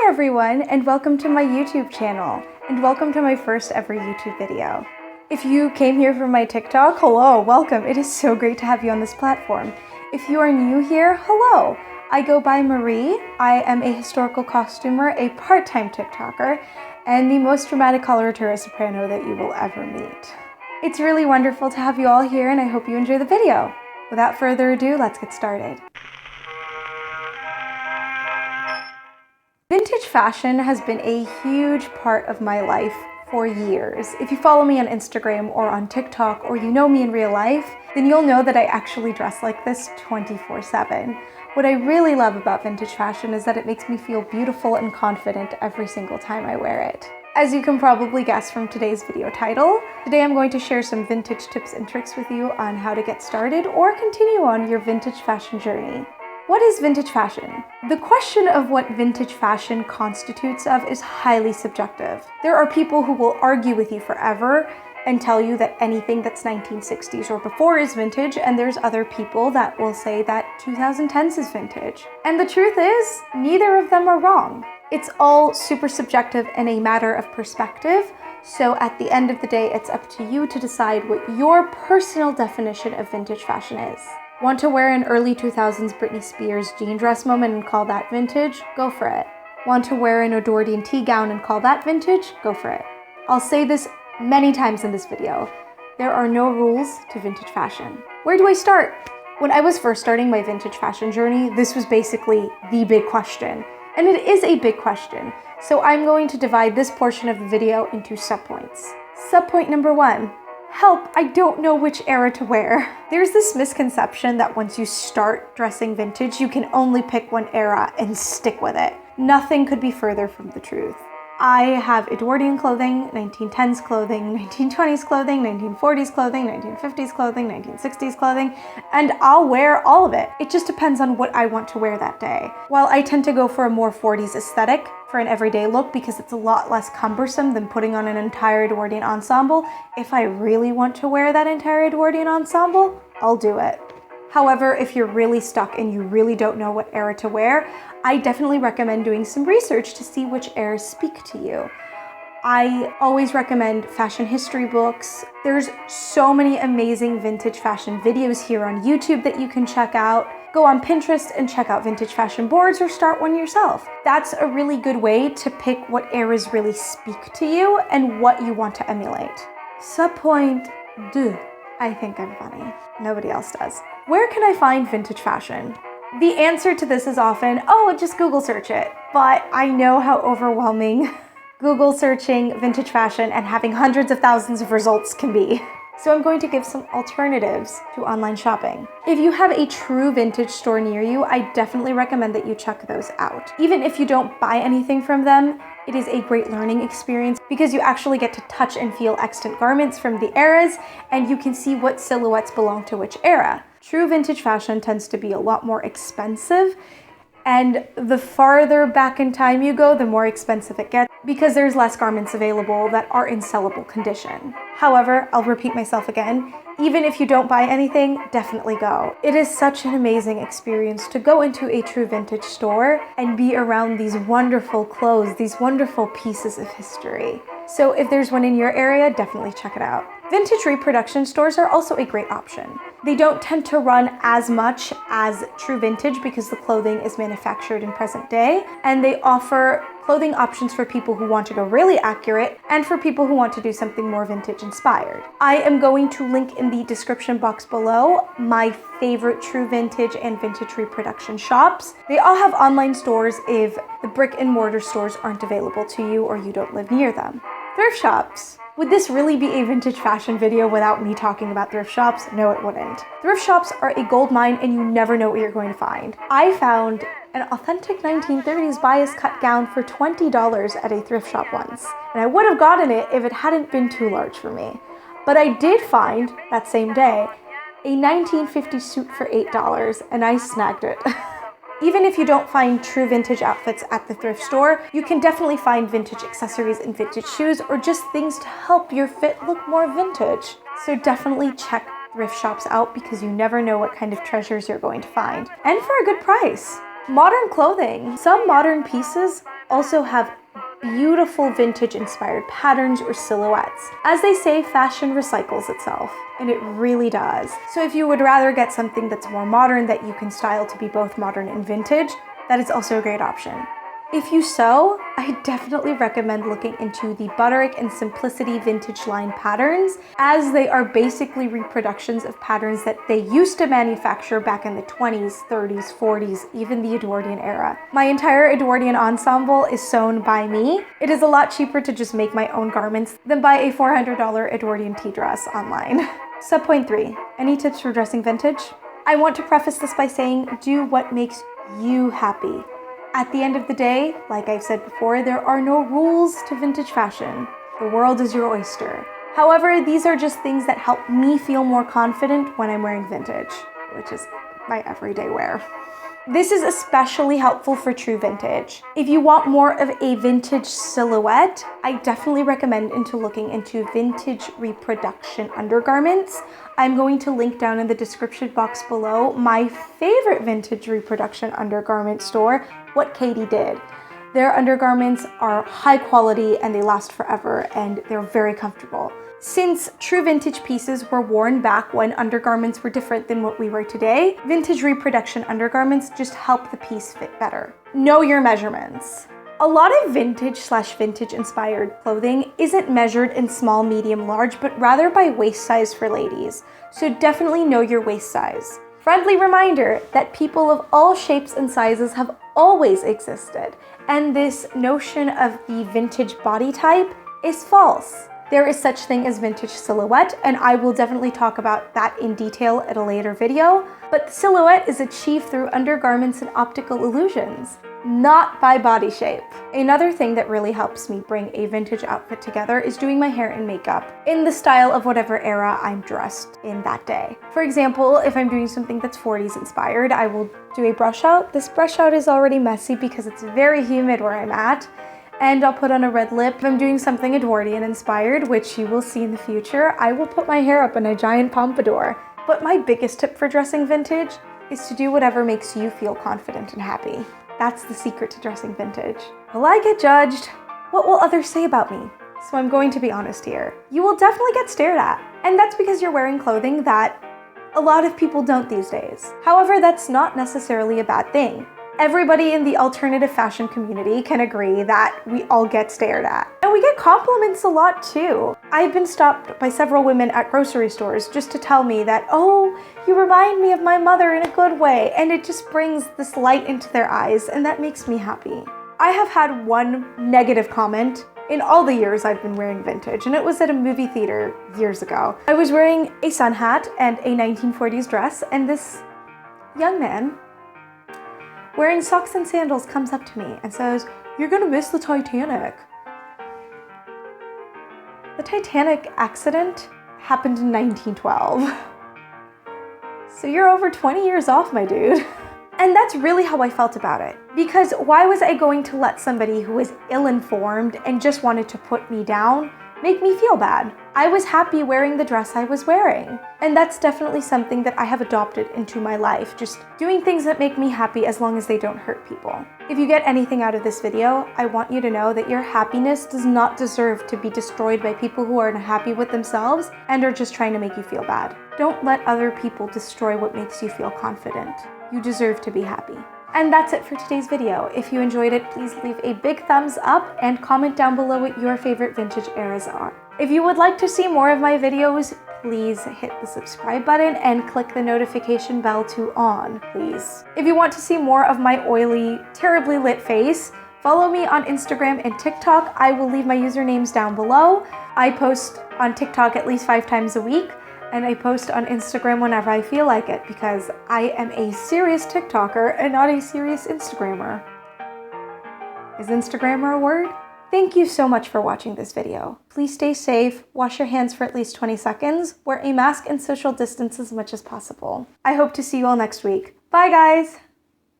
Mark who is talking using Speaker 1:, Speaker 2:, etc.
Speaker 1: Hi everyone, and welcome to my YouTube channel, and welcome to my first ever YouTube video. If you came here from my TikTok, hello, welcome. It is so great to have you on this platform. If you are new here, hello. I go by Marie. I am a historical costumer, a part-time TikToker, and the most dramatic coloratura soprano that you will ever meet. It's really wonderful to have you all here, and I hope you enjoy the video. Without further ado, let's get started. Vintage fashion has been a huge part of my life for years. If you follow me on Instagram or on TikTok, or you know me in real life, then you'll know that I actually dress like this 24/7. What I really love about vintage fashion is that it makes me feel beautiful and confident every single time I wear it. As you can probably guess from today's video title, today I'm going to share some vintage tips and tricks with you on how to get started or continue on your vintage fashion journey. What is vintage fashion? The question of what vintage fashion constitutes of is highly subjective. There are people who will argue with you forever and tell you that anything that's 1960s or before is vintage, and there's other people that will say that 2010s is vintage. And the truth is, neither of them are wrong. It's all super subjective and a matter of perspective, so at the end of the day, it's up to you to decide what your personal definition of vintage fashion is. Want to wear an early 2000s Britney Spears jean dress moment and call that vintage? Go for it. Want to wear an Edwardian tea gown and call that vintage? Go for it. I'll say this many times in this video. There are no rules to vintage fashion. Where do I start? When I was first starting my vintage fashion journey, this was basically the big question. And it is a big question. So I'm going to divide this portion of the video into subpoints. Subpoint number 1. Help, I don't know which era to wear. There's this misconception that once you start dressing vintage, you can only pick one era and stick with it. Nothing could be further from the truth. I have Edwardian clothing, 1910s clothing, 1920s clothing, 1940s clothing, 1950s clothing, 1960s clothing, and I'll wear all of it. It just depends on what I want to wear that day. While I tend to go for a more 40s aesthetic for an everyday look because it's a lot less cumbersome than putting on an entire Edwardian ensemble, if I really want to wear that entire Edwardian ensemble, I'll do it. However, if you're really stuck and you really don't know what era to wear, I definitely recommend doing some research to see which eras speak to you. I always recommend fashion history books. There's so many amazing vintage fashion videos here on YouTube that you can check out. Go on Pinterest and check out vintage fashion boards or start one yourself. That's a really good way to pick what eras really speak to you and what you want to emulate. Subpoint 2. I think I'm funny. Nobody else does. Where can I find vintage fashion? The answer to this is often, oh, just Google search it. But I know how overwhelming Google searching vintage fashion and having hundreds of thousands of results can be. So I'm going to give some alternatives to online shopping. If you have a true vintage store near you, I definitely recommend that you check those out. Even if you don't buy anything from them, it is a great learning experience because you actually get to touch and feel extant garments from the eras, and you can see what silhouettes belong to which era. True vintage fashion tends to be a lot more expensive, and the farther back in time you go, the more expensive it gets because there's less garments available that are in sellable condition. However, I'll repeat myself again, even if you don't buy anything, definitely go. It is such an amazing experience to go into a true vintage store and be around these wonderful clothes, these wonderful pieces of history. So if there's one in your area, definitely check it out. Vintage reproduction stores are also a great option. They don't tend to run as much as true vintage because the clothing is manufactured in present day, and they offer clothing options for people who want to go really accurate and for people who want to do something more vintage inspired. I am going to link in the description box below my favorite true vintage and vintage reproduction shops. They all have online stores if the brick and mortar stores aren't available to you or you don't live near them. Thrift shops. Would this really be a vintage fashion video without me talking about thrift shops? No, it wouldn't. Thrift shops are a gold mine and you never know what you're going to find. I found an authentic 1930s bias cut gown for $20 at a thrift shop once, and I would have gotten it if it hadn't been too large for me. But I did find, that same day, a 1950s suit for $8, and I snagged it. Even if you don't find true vintage outfits at the thrift store, you can definitely find vintage accessories and vintage shoes or just things to help your fit look more vintage. So definitely check thrift shops out because you never know what kind of treasures you're going to find. And for a good price. Modern clothing. Some modern pieces also have beautiful vintage inspired patterns or silhouettes. As they say, fashion recycles itself, and it really does. So if you would rather get something that's more modern that you can style to be both modern and vintage, that is also a great option. If you sew, I definitely recommend looking into the Butterick and Simplicity vintage line patterns, as they are basically reproductions of patterns that they used to manufacture back in the 20s, 30s, 40s, even the Edwardian era. My entire Edwardian ensemble is sewn by me. It is a lot cheaper to just make my own garments than buy a $400 Edwardian tea dress online. Subpoint 3, any tips for dressing vintage? I want to preface this by saying, do what makes you happy. At the end of the day, like I've said before, there are no rules to vintage fashion. The world is your oyster. However, these are just things that help me feel more confident when I'm wearing vintage, which is my everyday wear. This is especially helpful for true vintage. If you want more of a vintage silhouette, I definitely recommend looking into vintage reproduction undergarments. I'm going to link down in the description box below my favorite vintage reproduction undergarment store, What Katie Did. Their undergarments are high quality and they last forever, and they're very comfortable. Since true vintage pieces were worn back when undergarments were different than what we wear today, vintage reproduction undergarments just help the piece fit better. Know your measurements. A lot of vintage/vintage inspired clothing isn't measured in small, medium, large, but rather by waist size for ladies. So definitely know your waist size. Friendly reminder that people of all shapes and sizes have always existed, and this notion of the vintage body type is false. There is such thing as vintage silhouette, and I will definitely talk about that in detail at a later video, but the silhouette is achieved through undergarments and optical illusions, not by body shape. Another thing that really helps me bring a vintage outfit together is doing my hair and makeup in the style of whatever era I'm dressed in that day. For example, if I'm doing something that's 40s inspired, I will do a brush out. This brush out is already messy because it's very humid where I'm at, and I'll put on a red lip. If I'm doing something Edwardian inspired, which you will see in the future, I will put my hair up in a giant pompadour. But my biggest tip for dressing vintage is to do whatever makes you feel confident and happy. That's the secret to dressing vintage. Will I get judged? What will others say about me? So I'm going to be honest here. You will definitely get stared at. And that's because you're wearing clothing that a lot of people don't these days. However, that's not necessarily a bad thing. Everybody in the alternative fashion community can agree that we all get stared at. And we get compliments a lot too. I've been stopped by several women at grocery stores just to tell me that, oh, you remind me of my mother in a good way. And it just brings this light into their eyes, and that makes me happy. I have had one negative comment in all the years I've been wearing vintage, and it was at a movie theater years ago. I was wearing a sun hat and a 1940s dress, and this young man wearing socks and sandals comes up to me and says, "You're gonna miss the Titanic." The Titanic accident happened in 1912. So you're over 20 years off, my dude. And that's really how I felt about it. Because why was I going to let somebody who was ill-informed and just wanted to put me down make me feel bad? I was happy wearing the dress I was wearing. And that's definitely something that I have adopted into my life, just doing things that make me happy as long as they don't hurt people. If you get anything out of this video, I want you to know that your happiness does not deserve to be destroyed by people who are unhappy with themselves and are just trying to make you feel bad. Don't let other people destroy what makes you feel confident. You deserve to be happy. And that's it for today's video. If you enjoyed it, please leave a big thumbs up and comment down below what your favorite vintage eras are. If you would like to see more of my videos, please hit the subscribe button and click the notification bell to on, please. If you want to see more of my oily, terribly lit face, follow me on Instagram and TikTok. I will leave my usernames down below. I post on TikTok at least 5 times a week, and I post on Instagram whenever I feel like it because I am a serious TikToker and not a serious Instagrammer. Is Instagrammer a word? Thank you so much for watching this video. Please stay safe, wash your hands for at least 20 seconds, wear a mask and social distance as much as possible. I hope to see you all next week. Bye guys!